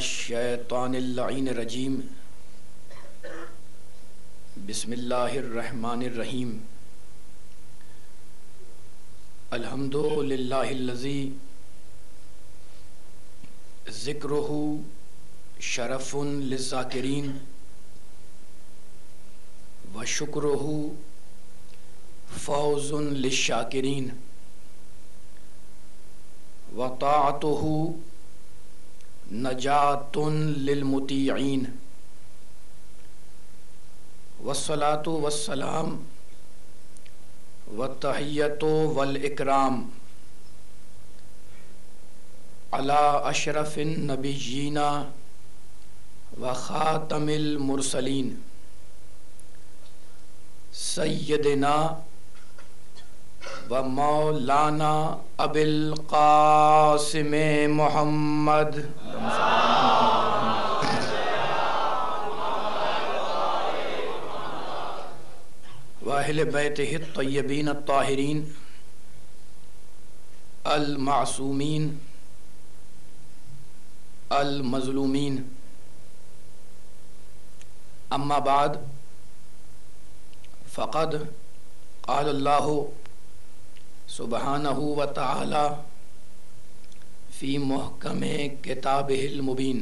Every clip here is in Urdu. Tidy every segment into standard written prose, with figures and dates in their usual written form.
الشیطان اللعین الرجیم بسم اللہ الرحمن الرحیم الحمد للہ الذی ذکرہ شرف للذاکرین وشکرہ فوز للشاکرین وطاعتہ نجات للمطیعین والصلاة والسلام والتحیۃ والاکرام علی اشرف النبیین وخاتم المرسلین سیدنا و مولانا ابی القاسم محمد و اہل بیتہ الطیبین الطاہرین المعصومین المظلومین اما بعد فقد قال اللہ سبحانہ وتعالی فی محکم کتابہ المبین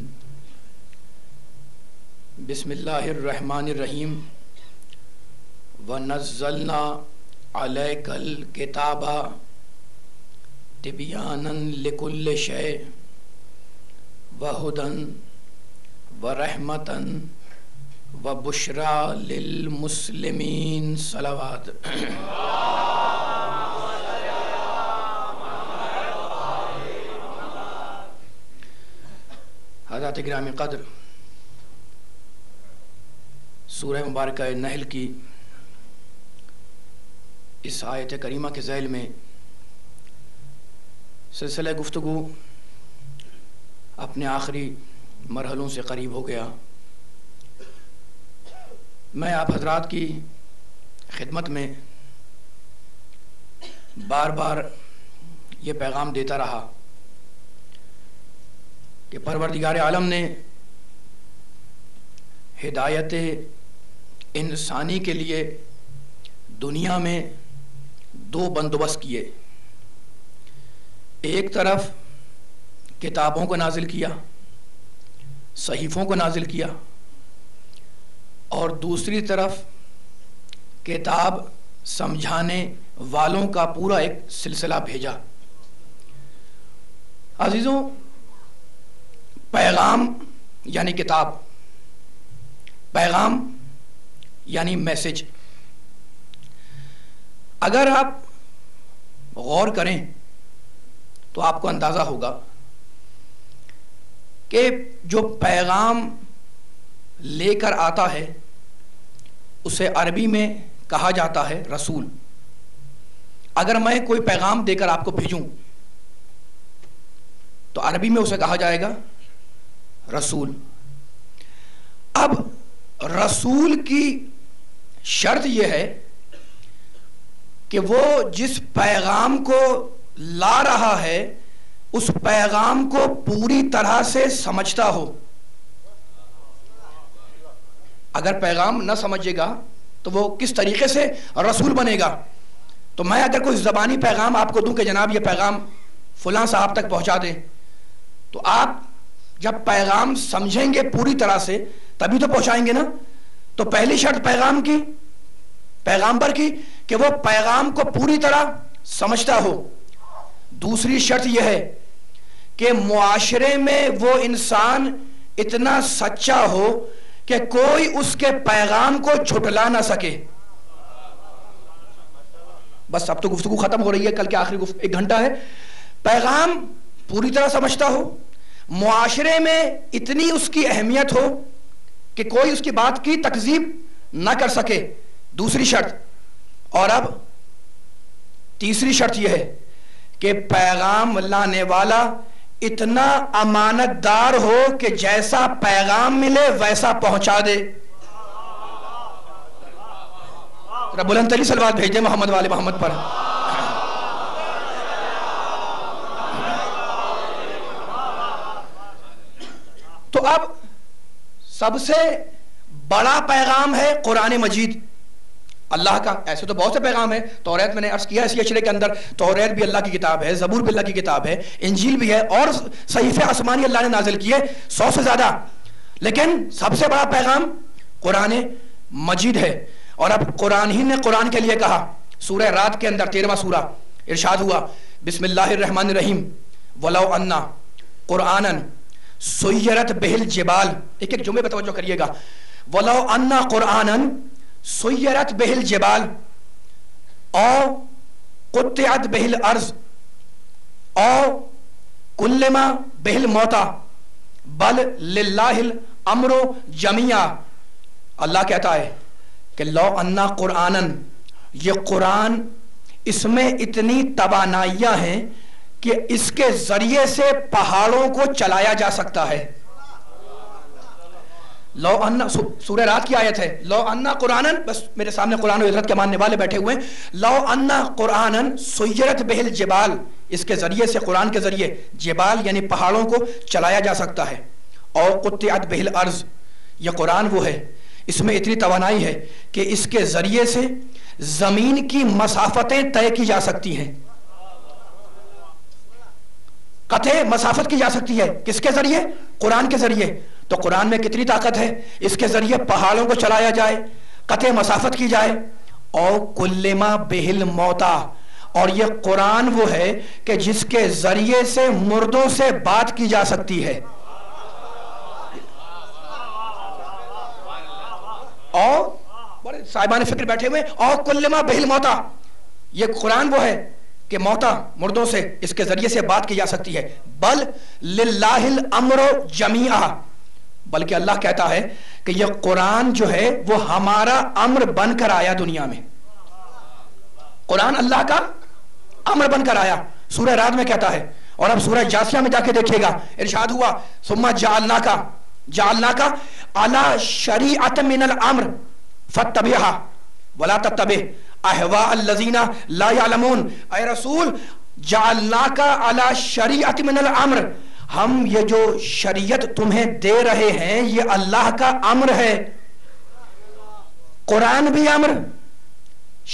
بسم اللہ الرحمن الرحیم وَنَزَّلْنَا عَلَيْكَ الْكِتَابَ تِبْيَانًا لِكُلِّ شَيْءٍ وَهُدًى وَرَحْمَةً وَبُشْرَى لِلْمُسْلِمِينَ صلوات حضرات گرامی قدر، سورہ مبارکہ نحل کی اس آیت کریمہ کے ذیل میں سلسلہ گفتگو اپنے آخری مرحلوں سے قریب ہو گیا۔ میں آپ حضرات کی خدمت میں بار بار یہ پیغام دیتا رہا کہ پروردگار عالم نے ہدایت انسانی کے لیے دنیا میں دو بندوبست کیے۔ ایک طرف کتابوں کو نازل کیا، صحیفوں کو نازل کیا، اور دوسری طرف کتاب سمجھانے والوں کا پورا ایک سلسلہ بھیجا۔ عزیزوں، پیغام یعنی کتاب، پیغام یعنی میسج، اگر آپ غور کریں تو آپ کو اندازہ ہوگا کہ جو پیغام لے کر آتا ہے اسے عربی میں کہا جاتا ہے رسول۔ اگر میں کوئی پیغام دے کر آپ کو بھیجوں تو عربی میں اسے کہا جائے گا رسول۔ اب رسول کی شرط یہ ہے کہ وہ جس پیغام کو لا رہا ہے اس پیغام کو پوری طرح سے سمجھتا ہو۔ اگر پیغام نہ سمجھے گا تو وہ کس طریقے سے رسول بنے گا؟ تو میں اگر کوئی زبانی پیغام آپ کو دوں کہ جناب یہ پیغام فلاں صاحب تک پہنچا دیں، تو آپ جب پیغام سمجھیں گے پوری طرح سے تبھی تو پہنچائیں گے نا۔ تو پہلی شرط پیغام کی، پیغامبر کی، کہ وہ پیغام کو پوری طرح سمجھتا ہو۔ دوسری شرط یہ ہے کہ معاشرے میں وہ انسان اتنا سچا ہو کہ کوئی اس کے پیغام کو جھٹلا نہ سکے۔ بس اب تو گفتگو ختم ہو رہی ہے، کل کے آخری ایک گھنٹہ ہے۔ پیغام پوری طرح سمجھتا ہو، معاشرے میں اتنی اس کی اہمیت ہو کہ کوئی اس کی بات کی تکذیب نہ کر سکے، دوسری شرط۔ اور اب تیسری شرط یہ ہے کہ پیغام لانے والا اتنا امانت دار ہو کہ جیسا پیغام ملے ویسا پہنچا دے۔ بلند ترین صلوات بھیج دیں محمد والے محمد پر۔ تو اب سب سے بڑا پیغام ہے قرآن مجید اللہ کا. ایسے تو بہت سے پیغام ہیں. توریت میں نے عرض کیا اسی اشرے کے اندر توریت بھی اللہ کی کتاب ہے, زبور بھی اللہ کی کتاب ہے, انجیل بھی ہے, اور صحیفے آسمانی اللہ نے نازل کیے 100 سے زیادہ. لیکن سب سے بڑا پیغام قرآن مجید ہے. اور اب قرآن ہی نے قرآن کے لیے کہا. سورہ رات کے اندر 13واں سورہ ارشاد ہوا بسم اللہ الرحمن الرحیم ولو انا قرآنا سیرت بہ الجبال. ایک ایک جملے پہ توجہ کریے گا. ولو انا قرآنا سیرت بہ الجبال او قطعت بہ الارض او کلما بہ الموتى بل للہ الامر جمیعا. اللہ کہتا ہے کہ لو انا قرآنا, یہ قرآن اس میں اتنی توانائیاں ہیں کہ اس کے ذریعے سے پہاڑوں کو چلایا جا سکتا ہے. لو انا, سورہ رات کی آیت ہے. لو انا قرآنا, بس میرے سامنے قرآن و عزت کے ماننے والے بیٹھے ہوئے ہیں. لو انا قرآنا سیرت بہ الجبال, اس کے ذریعے سے, قرآن کے ذریعے جبال یعنی پہاڑوں کو چلایا جا سکتا ہے. اور قطعت بہ الارض, یہ قرآن وہ ہے اس میں اتنی توانائی ہے کہ اس کے ذریعے سے زمین کی مسافتیں طے کی جا سکتی ہیں. قطع مسافت کی جا سکتی ہے کس کے ذریعے؟ قرآن کے ذریعے. تو قرآن میں کتنی طاقت ہے, اس کے ذریعے پہاڑوں کو چلایا جائے, قطع مسافت کی جائے. او کلما بہ الموتى, اور یہ قرآن وہ ہے کہ جس کے ذریعے سے مردوں سے بات کی جا سکتی ہے. اور بڑے صاحبان فکر بیٹھے ہوئے, او کلما بہ الموتى, یہ قرآن وہ ہے کہ موتا, مردوں سے اس کے ذریعے سے بات کی جا سکتی ہے. بل للہ الامر جمیعا, بلکہ اللہ کہتا ہے کہ یہ قرآن جو ہے وہ ہمارا امر بن کر آیا دنیا میں. قرآن اللہ کا امر بن کر آیا. سورہ رات میں کہتا ہے. اور اب سورہ جاسیہ میں جا کے دیکھیے گا, ارشاد ہوا ثم جعلناک علی شریعۃ من الامر فاتبعها ولا تتبع اہواء الذین لا یعلمون. اے رسول, جعلناک علی شریعۃ من الامر, ہم یہ جو شریعت تمہیں دے رہے ہیں یہ اللہ کا امر ہے. قرآن بھی امر,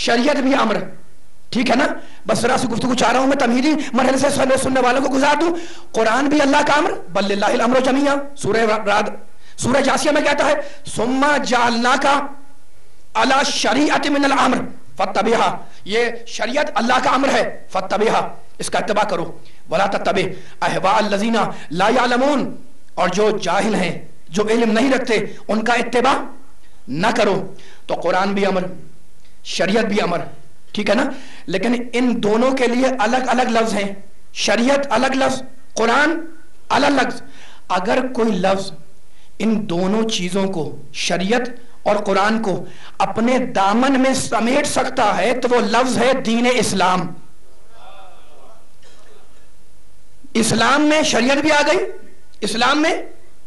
شریعت بھی امر, ٹھیک ہے نا. بس ذرا سی گفتگو چاہ رہا ہوں میں تمہیدی مرحلے سے سننے والوں کو گزار دوں. قرآن بھی اللہ کا امر, بل للہ الامر جمیعا. سورہ جاسیہ میں کہتا ہے ثم جعلناک علی شریعۃ من الامر فاتبعها, یہ شریعت اللہ کا امر ہے, فاتبعها, اس کا اتباع کرو. ولا تتبع اہواء الذین لا یعلمون, اور جو جاہل ہیں, جو علم نہیں رکھتے, ان کا اتباع نہ کرو. تو قرآن بھی امر, شریعت بھی امر, ٹھیک ہے نا. لیکن ان دونوں کے لیے الگ الگ لفظ ہیں. شریعت الگ لفظ, قرآن الگ لفظ. اگر کوئی لفظ ان دونوں چیزوں کو, شریعت اور قرآن کو, اپنے دامن میں سمیٹ سکتا ہے تو وہ لفظ ہے دین اسلام. اسلام میں شریعت بھی آ گئی, اسلام میں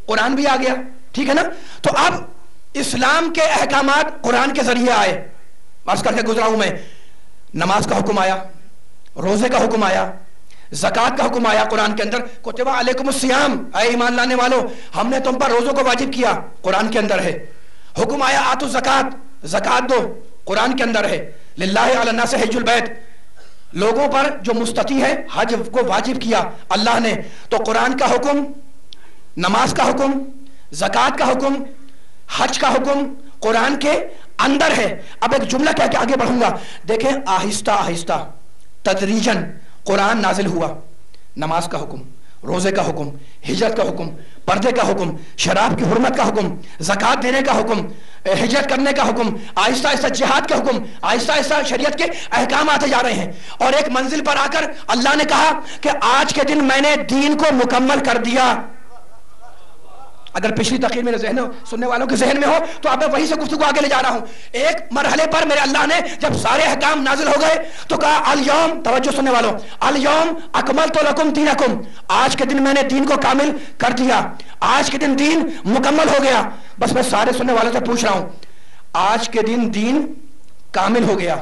قرآن بھی آ گیا, ٹھیک ہے نا. تو اب اسلام کے احکامات قرآن کے ذریعے آئے. بس کر کے گزرا ہوں میں. نماز کا حکم آیا, روزے کا حکم آیا, زکوٰۃ کا حکم آیا قرآن کے اندر. کتب علیکم الصیام, اے ایمان لانے والو ہم نے تم پر روزوں کو واجب کیا, قرآن کے اندر ہے. حکم آیا آتو زکوٰۃ, زکوٰۃ دو, قرآن کے اندر ہے. للہ علی الناس حج البیت, لوگوں پر جو مستطیع ہے حج کو واجب کیا اللہ نے. تو قرآن کا حکم, نماز کا حکم, زکوٰۃ کا حکم, حج کا حکم قرآن کے اندر ہے. اب ایک جملہ کہہ کے آگے بڑھوں گا. دیکھیں آہستہ آہستہ تدریجاً قرآن نازل ہوا. نماز کا حکم, روزے کا حکم, ہجرت کا حکم, پردے کا حکم, شراب کی حرمت کا حکم, زکوٰۃ دینے کا حکم, ہجرت کرنے کا حکم, آہستہ آہستہ جہاد کا حکم, آہستہ آہستہ شریعت کے احکام آتے جا رہے ہیں. اور ایک منزل پر آ کر اللہ نے کہا کہ آج کے دن میں نے دین کو مکمل کر دیا. اگر پچھلی تقریر میرے ذہن سننے والوں کے ذہن میں ہو تو اب میں وہی سے گفتگو آگے لے جا رہا ہوں. ایک مرحلے پر میرے اللہ نے جب سارے احکام نازل ہو گئے تو کہا الیوم, توجہ سننے والوں, الیوم اکملت لکم دینکم, آج کے دن میں نے دین کو کامل کر دیا, آج کے دن دین مکمل ہو گیا. بس میں سارے سننے والوں سے پوچھ رہا ہوں, آج کے دن دین کامل ہو گیا,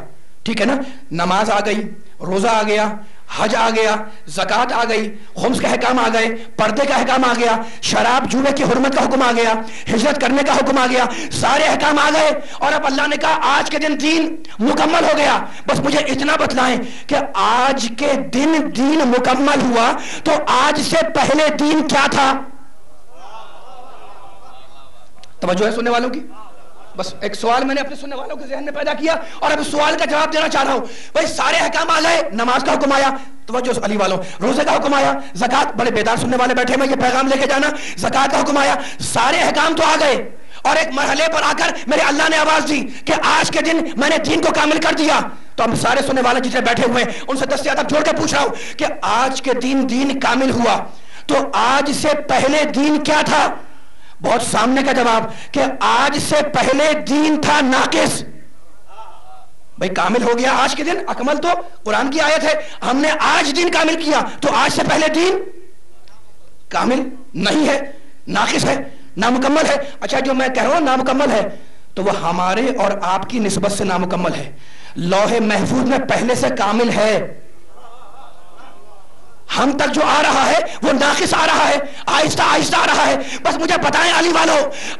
ٹھیک ہے نا. نماز آ گئی, روزہ آ گیا, حج آ گیا، زکوٰۃ آ گئی، خمس کے احکام آ گئے، پردے کا احکام آ گیا، شراب جوے کی حرمت کا حکم آ گیا، ہجرت کرنے کا حکم آ گیا، سارے احکام آ گئے، اور اب اللہ نے کہا آج کے دن دین مکمل ہو گیا. بس مجھے اتنا بتلائیں کہ آج کے دن دین مکمل ہوا تو آج سے پہلے دین کیا تھا؟ توجہ ہے سننے والوں کی؟ بس ایک سوال میں نے اپنے سننے والوں کے ذہن میں پیدا کیا اور اب اس سوال کا جواب دینا چاہ رہا ہوں. بھائی سارے احکام آ گئے، نماز کا حکم آیا، توجہ علی والوں، روزے کا حکم آیا، زکوٰۃ، بڑے بیدار سننے والے بیٹھے میں یہ پیغام لے کے جانا، زکوٰۃ کا حکم آیا، سارے احکام تو آ گئے، اور ایک مرحلے پر آ کر میرے اللہ نے آواز دی کہ آج کے دن میں نے دین کو کامل کر دیا. تو ہم سارے سننے والے جتنے بیٹھے ہوئے ہیں ان سے دست ادب جوڑ کے پوچھ رہا ہوں کہ آج کے دن دین کامل ہوا تو آج سے پہلے دین کیا تھا؟ بہت سامنے کا جواب کہ آج سے پہلے دین تھا ناقص. بھئی کامل ہو گیا آج کے دن، اکمل تو قرآن کی آیت ہے، ہم نے آج دین کامل کیا تو آج سے پہلے دین کامل نہیں ہے، ناقص ہے، نامکمل ہے. اچھا جو میں کہہ رہا ہوں نامکمل ہے تو وہ ہمارے اور آپ کی نسبت سے نامکمل ہے، لوح محفوظ میں پہلے سے کامل ہے. ہم تک جو آ رہا ہے وہ ناقص آ رہا ہے، آہستہ آہستہ آ رہا ہے. بس مجھے بتائیں علی والو،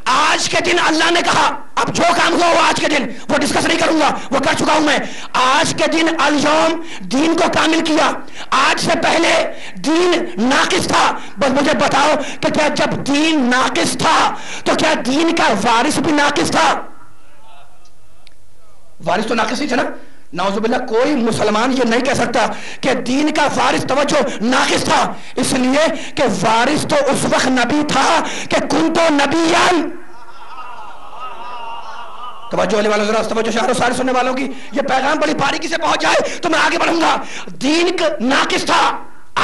آج کے دن اللہ نے کہا اب جو کام ہوا وہ آج کے دن وہ ڈسکس نہیں کروں گا، وہ کر چکا ہوں میں. آج کے دن الیوم دین کو کامل کیا، آج سے پہلے دین ناقص تھا. بس مجھے بتاؤ کہ کیا جب دین ناقص تھا تو کیا دین کا وارث بھی ناقص تھا؟ وارث تو ناقص ہی تھا نا. نعوذ باللہ کوئی مسلمان یہ نہیں کہہ سکتا کہ دین کا وارث توجہ ناقص تھا، اس لیے کہ وارث تو اس وقت نبی تھا کہ کنتو نبیان. توجہ ہونے والوں ذرا توجہ شہر و سارے سننے والوں کی یہ پیغام بڑی باریکی سے پہنچ جائے تو میں آگے بڑھوں گا. دین ناقص تھا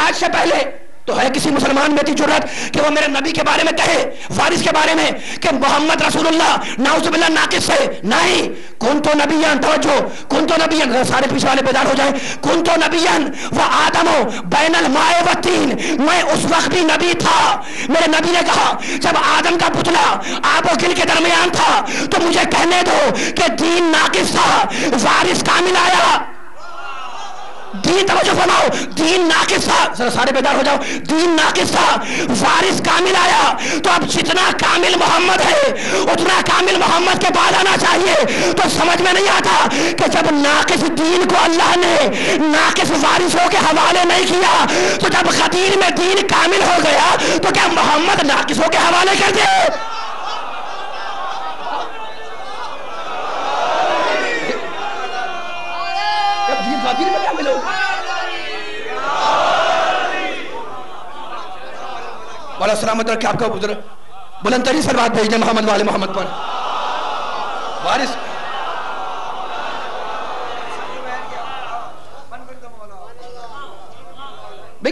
آج سے پہلے تو ہے کسی مسلمان میں تھی جرات کہ وہ میرے نبی کے بارے میں کہے، وارث کے بارے میں کہ محمد رسول اللہ نعوذ باللہ ناقص ہے؟ نہیں. کنتو نبیان، توجہ، کنتو نبیان، سارے پیچھے والے بیدار ہو جائیں. کنتو نبیان و آدمو بین الماء والطین، میں اس وقت بھی نبی تھا. میرے نبی نے کہا جب آدم کا پتلا آب و گل کے درمیان تھا تو مجھے کہنے دو کہ دین ناقص تھا، وارث کامل آیا. دین توجہ فرماؤ، دین ناقص تھا، ذرا سارے بیدار ہو جاؤ، دین ناقص تھا، وارث کامل آیا. تو اب جتنا کامل محمد ہے اتنا کامل محمد کے بعد آنا چاہیے. تو سمجھ میں نہیں آتا کہ جب ناقص دین کو اللہ نے ناقص وارثوں کے حوالے نہیں کیا تو جب غدیر میں دین کامل ہو گیا تو کیا محمد ناقصوں کے حوالے کر دے؟ والا سلامت رکھے آپ کا ادھر بلند ترین سلوات بھیج دیں محمد والے محمد پر. وارث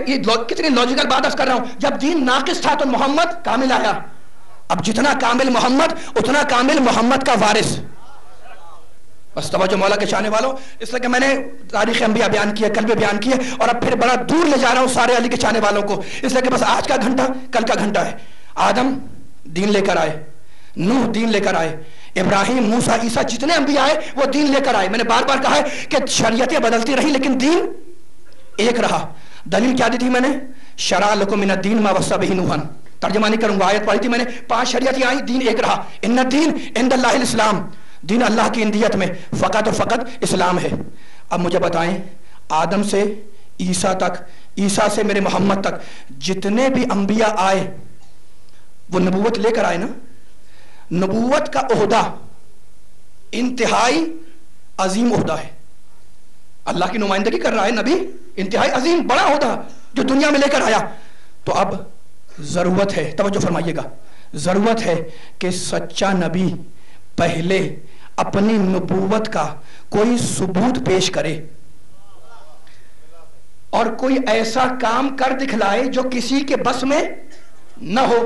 یہ کتنی لاجیکل بات کر رہا ہوں. جب دین ناقص تھا تو محمد کامل آیا. اب جتنا کامل محمد اتنا کامل محمد کا وارث. بس توجہ مولا کے چاہنے والوں، اس لیے کہ میں نے تاریخ انبیاء بیان کیا، کل بھی بیان کیا، اور اب پھر بڑا دور لے جا رہا ہوں سارے علی کے چاہنے والوں کو، اس لیے کہ بس آج کا گھنٹہ کل کا گھنٹہ ہے. آدم دین لے کر آئے، نوح دین لے کر آئے، ابراہیم، موسیٰ، عیسیٰ، جتنے انبیاء آئے وہ دین لے کر آئے. میں نے بار بار کہا ہے کہ شریعتیں بدلتی رہی لیکن دین ایک رہا. دلیل کیا دی تھی میں نے؟ شرع لکم من الدین ما وصی بہ نوحا. ترجمہ نہیں کروں گا، آیت پڑھی تھی میں نے، 5 شریعتیں آئیں، دین ایک رہا. ان الدین عند اللہ الاسلام، دین اللہ کی اندیت میں فقط و فقط اسلام ہے. اب مجھے بتائیں آدم سے عیسیٰ تک، عیسیٰ سے میرے محمد تک جتنے بھی انبیاء آئے وہ نبوت لے کر آئے نا. نبوت کا عہدہ انتہائی عظیم عہدہ ہے. اللہ کی نمائندگی کر رہا ہے نبی، انتہائی عظیم بڑا عہدہ جو دنیا میں لے کر آیا. تو اب ضرورت ہے، توجہ فرمائیے گا، ضرورت ہے کہ سچا نبی پہلے اپنی نبوت کا کوئی ثبوت پیش کرے اور کوئی ایسا کام کر دکھلائے جو کسی کے بس میں نہ ہو.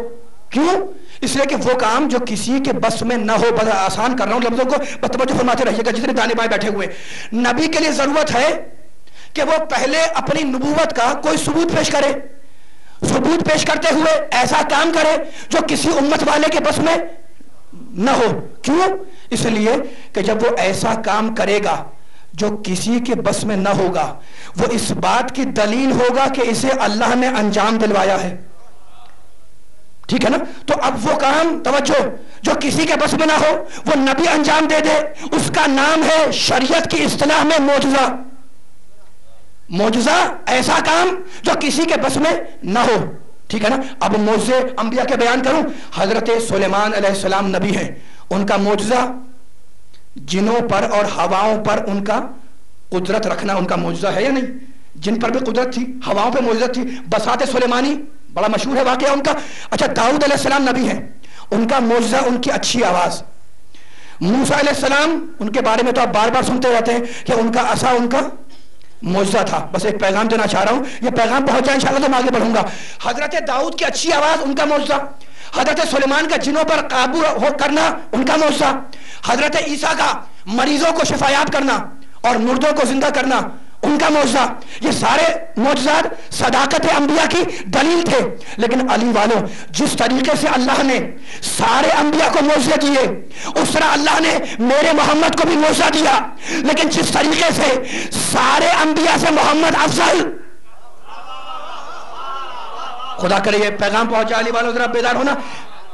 کیوں؟ اس لیے کہ وہ کام جو کسی کے بس میں نہ ہو، بڑا آسان کر رہا ہوں لفظوں کو، بس توجہ فرماتے رہیے گا جتنے دانے بائیں بیٹھے ہوئے. نبی کے لیے ضرورت ہے کہ وہ پہلے اپنی نبوت کا کوئی ثبوت پیش کرے. ثبوت پیش کرتے ہوئے ایسا کام کرے جو کسی امت والے کے بس میں نہ ہو. کیوں؟ اس لیے کہ جب وہ ایسا کام کرے گا جو کسی کے بس میں نہ ہوگا وہ اس بات کی دلیل ہوگا کہ اسے اللہ نے انجام دلوایا ہے. ٹھیک ہے نا؟ تو اب وہ کام توجہ جو کسی کے بس میں نہ ہو وہ نبی انجام دے دے، اس کا نام ہے شریعت کی اصطلاح میں معجزہ. معجزہ ایسا کام جو کسی کے بس میں نہ ہو. ٹھیک ہے نا؟ اب معجزے انبیاء کے بیان کروں. حضرت سلیمان علیہ السلام نبی ہیں، ان کا معجزہ جنوں پر اور ہواؤں پر ان کا قدرت رکھنا ان کا معجزہ ہے یا نہیں؟ جن پر بھی قدرت تھی، ہواؤں پہ معجزت تھی. بساط سلیمانی بڑا مشہور ہے واقعہ ان کا. اچھا، داؤد علیہ السلام نبی ہیں، ان کا معجزہ ان کی اچھی آواز. موسیٰ علیہ السلام، ان کے بارے میں تو آپ بار بار سنتے رہتے ہیں کہ ان کا عصا ان کا معجزہ تھا. بس ایک پیغام دینا چاہ رہا ہوں، یہ پیغام پہنچ جائے انشاءاللہ تو میں آگے بڑھوں گا. حضرت داؤد کی اچھی آواز ان کا معجزہ. حضرت سلیمان کا جنوں پر قابو کرنا ان کا معجزہ. حضرت عیسیٰ کا مریضوں کو شفایاب کرنا اور مردوں کو زندہ کرنا ان کا معجزہ. یہ سارے معجزات صداقت انبیاء کی دلیل تھے. لیکن علی والوں، جس طریقے سے اللہ نے سارے انبیاء کو معجزے دیے اس طرح اللہ نے میرے محمد کو بھی معجزہ دیا. لیکن جس طریقے سے سارے انبیاء سے محمد افضل، خدا کرے یہ پیغام پہنچا علی والوں، ذرا بیدار ہونا.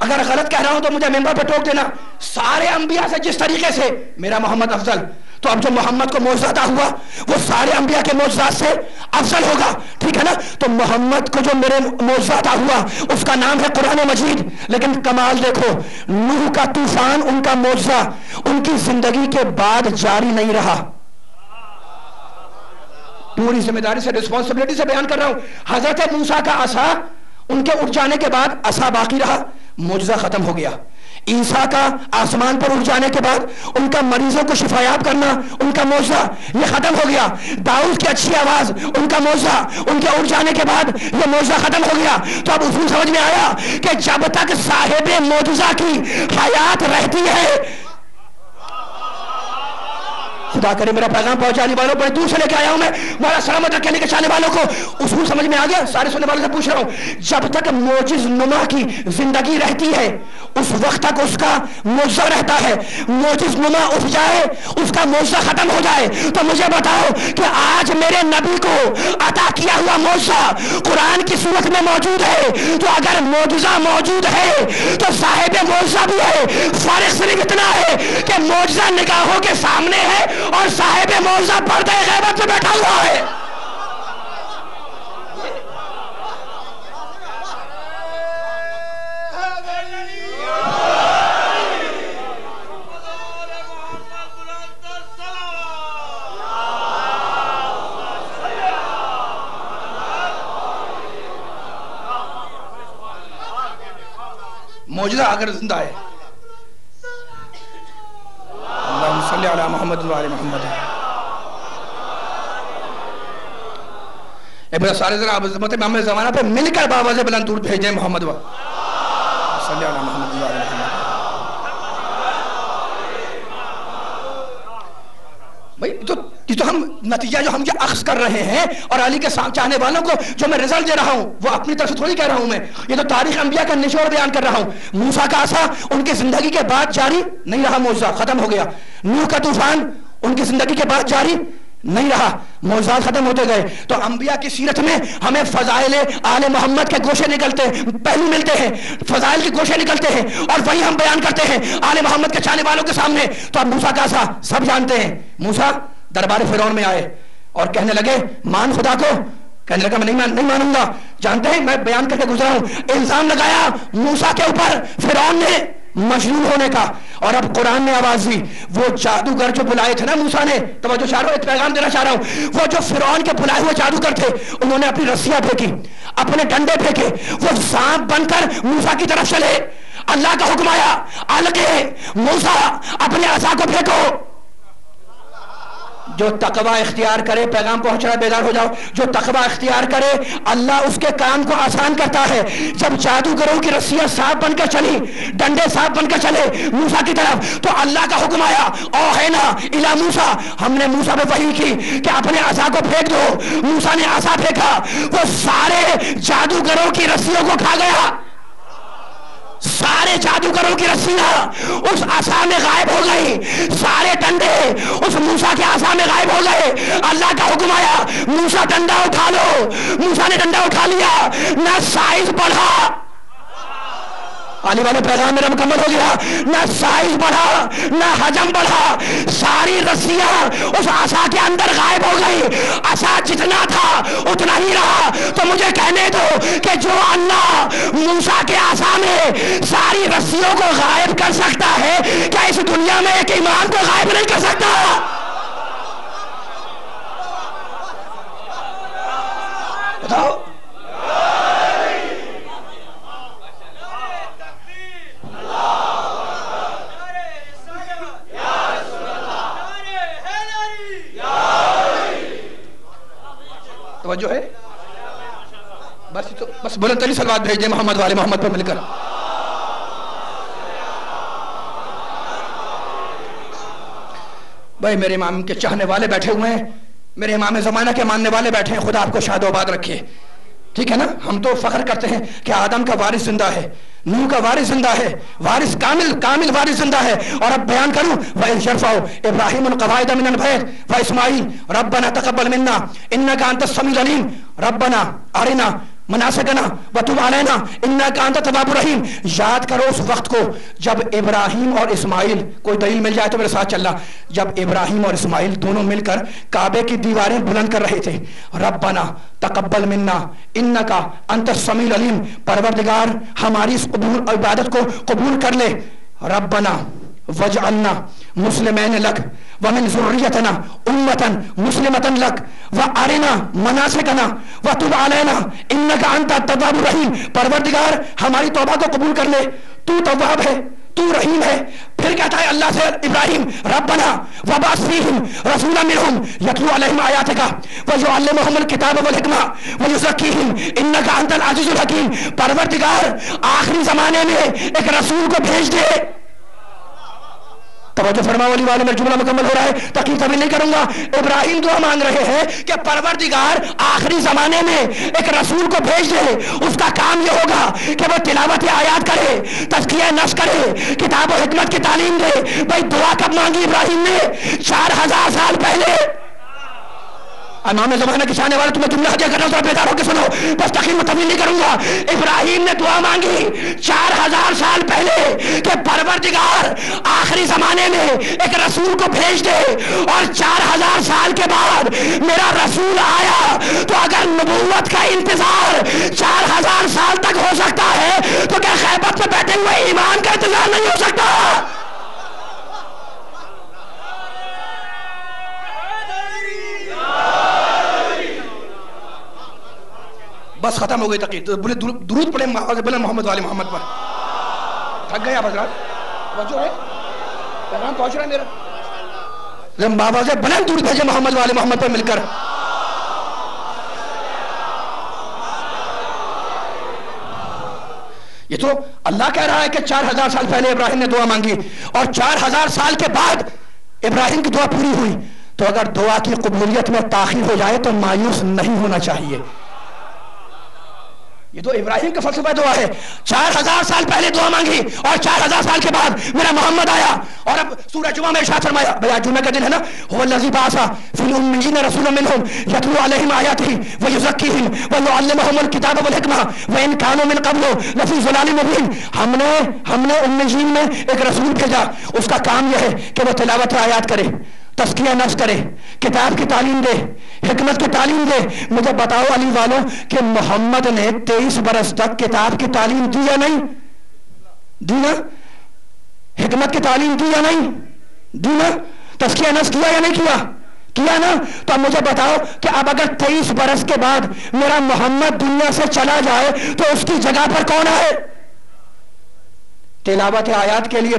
اگر غلط کہہ رہا ہوں تو مجھے ممبر پہ ٹوک دینا. سارے انبیاء سے جس طریقے سے میرا محمد افضل، تو اب جو محمد کو معجزہ عطا ہوا وہ سارے انبیاء کے معجزات سے افضل ہوگا. ٹھیک ہے نا؟ تو محمد کو جو میرے معجزہ عطا ہوا اس کا نام ہے قرآن مجید. لیکن کمال دیکھو، نوح کا طوفان ان کا معجزہ ان کی زندگی کے بعد جاری نہیں رہا. پوری ذمہ داری سے، رسپانسبلٹی سے بیان کر رہا ہوں. حضرت موسیٰ کا عصا ان کے اٹھ جانے کے بعد عصا باقی رہا، معجزہ ختم ہو گیا. عیسیٰ کا آسمان پر اٹھ جانے کے بعد ان کا مریضوں کو شفایاب کرنا ان کا معجزہ یہ ختم ہو گیا. داؤد کی اچھی آواز ان کا معجزہ، ان کے اٹھ جانے کے بعد یہ معجزہ ختم ہو گیا. تو اب اصول سمجھ میں آیا کہ جب تک صاحب معجزہ کی حیات رہتی ہے، خدا کرے میرا پیغام پہنچانے والوں بڑے دور سے لے کے آیا ہوں میں، مولا سلامت رکھنے کے چاہنے والوں کو اصول سمجھ میں آ گیا؟ سارے سننے والوں سے پوچھ رہا ہوں، جب تک معجز نما کی زندگی رہتی ہے اس وقت تک اس کا معجزہ رہتا ہے. معجز نما اٹھ جائے، اس کا معجزہ ختم ہو جائے. تو مجھے بتاؤ کہ آج میرے نبی کو عطا کیا ہوا معجزہ قرآن کی صورت میں موجود ہے. تو اگر معجزہ موجود ہے تو صاحب معجزہ بھی ہے. فرق صرف اتنا ہے کہ معجزہ نگاہوں کے سامنے ہے اور صاحب معجزہ پردے غیبت میں بیٹھا ہوا ہے. معجزہ اگر زندہ ہے، اللہم صلی علی محمد و علی محمد. ابن سارے ذرا عظمت امام زمانہ پہ مل کر باواز بلند درود بھیجیں محمد و صلی علی محمد و علی محمد. بھائی یہ تو ہم نتیجہ جو ہم یہ اخذ کر رہے ہیں اور علی کے چاہنے والوں کو جو میں رزلٹ دے رہا ہوں وہ اپنی طرف سے تھوڑی کہہ رہا ہوں میں، یہ تو تاریخ انبیاء کا نچوڑ بیان کر رہا ہوں. موسیٰ کا عصا ان کی زندگی کے بعد جاری نہیں رہا، معجزہ ختم ہو گیا. نوح کا طوفان ان کی زندگی کے بعد جاری نہیں رہا، معجزات ختم ہوتے گئے. تو انبیاء کی سیرت میں ہمیں فضائل آل محمد کے گوشے نکلتے ہیں، پہلو ملتے ہیں، فضائل کے گوشے نکلتے ہیں اور وہی ہم بیان کرتے ہیں آل محمد کے چاہنے والوں کے سامنے. تو اب موسیٰ کا عصا سب جانتے ہیں. موسیٰ دربار فرعون میں آئے اور کہنے لگے مان خدا کو. کہنے لگا میں نہیں مانوں گا. جانتے ہیں میں بیان کر کے گزرا ہوں، الزام لگایا موسیٰ کے اوپر فرعون نے مجنون ہونے کا. اور اب قرآن نے آواز دی، وہ جادوگر جو بلائے تھے نا موسیٰ نے، توجہ چاہ رہا ہوں، ایک پیغام دینا چاہ رہا ہوں، وہ جو فرعون کے بلائے ہوئے جادوگر تھے انہوں نے اپنی رسیاں پھینکی، اپنے ڈنڈے پھینکے، وہ سانپ بن کر موسیٰ کی طرف چلے. اللہ کا حکم آیا، القے موسیٰ اپنے عصا کو پھینکو. جو تقوی اختیار کرے، پیغام پہنچ رہا ہے بیدار ہو جاؤ، جو تقوی اختیار کرے اللہ اس کے کام کو آسان کرتا ہے. جب جادوگروں کی رسیاں سانپ بن کر چلی، ڈنڈے سانپ بن کر چلے موسیٰ کی طرف، تو اللہ کا حکم آیا اوحینا الی موسیٰ، ہم نے موسیٰ پہ وحی کی کہ اپنے عصا کو پھینک دو. موسیٰ نے عصا پھینکا، وہ سارے جادوگروں کی رسیوں کو کھا گیا، سارے سارے جادوگروں کی رسیاں اس عصا میں غائب ہو گئی، سارے ڈنڈے اس موسیٰ کے عصا میں غائب ہو گئے۔ اللہ کا حکم آیا موسیٰ ڈنڈا اٹھا لو، موسیٰ نے ڈنڈا اٹھا لیا، نہ سائز بڑھا، آنے والے پیغام میرا مکمل ہو گیا، نہ سائز بڑھا نہ حجم بڑھا، ساری رسیاں اس عصا کے اندر غائب ہو گئی، عصا جتنا تھا اتنا ہی رہا۔ تو مجھے کہنے دو کہ جو اللہ موسیٰ کے عصا میں ساری رسیوں کو غائب کر سکتا ہے، کیا اس دنیا میں ایک ایمان کو غائب نہیں کر سکتا؟ بتاؤ۔ توجہ ہے؟ بس بلند ترین صلوات بھیج دیں محمد والے محمد پر مل کر۔ بھائی میرے امام کے چاہنے والے بیٹھے ہوئے ہیں، میرے امام زمانہ کے ماننے والے بیٹھے ہیں، خدا آپ کو شاد و آباد رکھے، ٹھیک ہے نا؟ ہم تو فخر کرتے ہیں کہ آدم کا وارث زندہ ہے، نوح کا وارث زندہ ہے، وارث کامل وارث زندہ ہے۔ اور اب بیان کروں وَإِذْ يَرْفَعُ إِبْرَاهِيمُ الْقَوَاعِدَ مِنَ الْبَيْتِ وَإِسْمَاعِيلُ رَبَّنَا تَقَبَّلْ مِنَّا إِنَّكَ أَنْتَ السَّمِيعُ الْعَلِيمُ رَبَّنَا أَرِنَا مناسکنا وَتُبْ عَلَيْنَا إِنَّكَ أَنْتَ التَّوَّابُ الرَّحِيمُ۔ یاد کرو اس وقت کو جب ابراہیم اور اسماعیل، کوئی دلیل مل جائے تو میرے ساتھ چلنا، جب ابراہیم اور اسماعیل دونوں مل کر کعبے کی دیواریں بلند کر رہے تھے، ربنا تقبل منا انک انت السمیع العلیم، پروردگار ہماری اس عبادت کو قبول کر لے، ربنا وجعلنا مسلمین لک ومن ذریتنا امتا مسلمتا لک وارنا مناسکنا وتب علینا انک انت التواب الرحیم، پروردگار ہماری توبہ کو قبول کر لے، تو تواب ہے، تو رحیم ہے۔ پھر کہتا ہے اللہ سے ابراہیم ربنا وبعث فیہم رسولا منہم یتلو علیہم آیاتک ویعلمہم الکتاب والحکمہ ویزکیہم انک انت العزیز الحکیم، پروردگار آخری زمانے میں ایک رسول کو بھیج دے۔ توجہ فرماؤ علی والے، میں جملہ مکمل ہو رہا ہے، تقریر طویل نہیں کروں گا۔ ابراہیم دعا مانگ رہے ہیں کہ پروردگار آخری زمانے میں ایک رسول کو بھیج دے، اس کا کام یہ ہوگا کہ وہ تلاوت آیات کرے، تزکیہ نفس کرے، کتاب و حکمت کی تعلیم دے۔ بھائی دعا کب مانگی ابراہیم نے؟ 4000 سال پہلے۔ امام زمانہ کے چاہنے والے تمہیں جملہ ہدیہ کر رہا ہوں، بیدار ہو کے سنو، بس تقریر میں طویل نہیں کروں گا۔ ابراہیم نے دعا مانگی 4000 سال پہلے کہ پروردگار آخری زمانے میں ایک رسول کو بھیج دے، اور 4000 سال کے بعد میرا رسول آیا تو اگر نبوت کا انتظار 4000 سال تک ہو سکتا ہے تو کیا خیبر میں بیٹھے ہوئے ایمان کا انتظار نہیں ہو سکتا؟ بس ختم ہو گئی تقریر، بولے درود پڑھے بولے محمد والے محمد پر۔ تھک گئے آپ حضرات؟ توجہ ہے؟ پیغام پہنچ رہا ہے میرا؟ بابا سے بلند درود بھیجے محمد والے محمد پر مل کر۔ یہ تو اللہ کہہ رہا ہے کہ 4000 سال پہلے ابراہیم نے دعا مانگی، اور 4000 سال کے بعد ابراہیم کی دعا پوری ہوئی۔ تو اگر دعا کی قبولیت میں تاخیر ہو جائے تو مایوس نہیں ہونا چاہیے۔ یہ تو ابراہیم کا فلسفہ دعا ہے، 4000 سال پہلے دعا مانگی اور 4000 سال کے بعد میرا محمد آیا۔ اور اب سورہ جمعہ میں ارشاد فرمایا، بھئی آج جمعہ کا دن ہے نا، هو الذی بعث فی الامیین رسولا منہم یتلو علیہم آیاتہ ویزکیہم ویعلمہم الکتاب والحکمہ وان کانوا من قبل لفی ضلال مبین۔ ہم نے امیین میں ایک رسول بھیجا، اس کا کام یہ ہے کہ وہ تلاوت آیات کرے، تزکیہ نفس کرے، کتاب کی تعلیم دے، حکمت کی تعلیم دے۔ مجھے بتاؤ علی والوں کہ محمد نے 23 برس تک کتاب کی تعلیم دی یا نہیں دی؟ نا حکمت کی تعلیم دی یا نہیں دی؟ نا تزکیہ نفس کیا یا نہیں کیا نا؟ تو اب مجھے بتاؤ کہ اب اگر 23 برس کے بعد میرا محمد دنیا سے چلا جائے تو اس کی جگہ پر کون ہے؟ تلاوت آیات کے لیے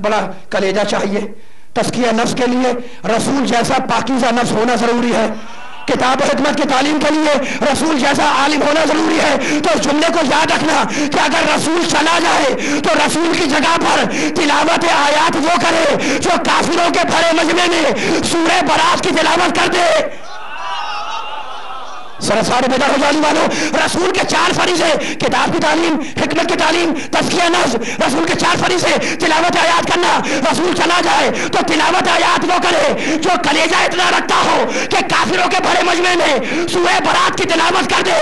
بڑا کلیجہ چاہیے، تزکیہ نفس کے لیے رسول جیسا پاکیزہ نفس ہونا ضروری ہے، کتاب و حکمت کی تعلیم کے لیے رسول جیسا عالم ہونا ضروری ہے۔ تو اس جملے کو یاد رکھنا کہ اگر رسول چلا جائے تو رسول کی جگہ پر تلاوت آیات وہ کرے جو کافروں کے بھرے مجمع میں سورہ برات کی تلاوت کر دے۔ سارے بیدار ہو جانے والوں، رسول کے 4 فریضے، کتاب کی تعلیم، حکمت کی تعلیم، تزکیہ نفس، رسول کے 4 فریضے، تلاوت آیات کرنا۔ رسول چلا جائے تو تلاوت آیات وہ کرے جو کلیجہ اتنا رکھتا ہو کہ کافروں کے بڑے مجمع میں سورہ برات کی تلاوت کر دے۔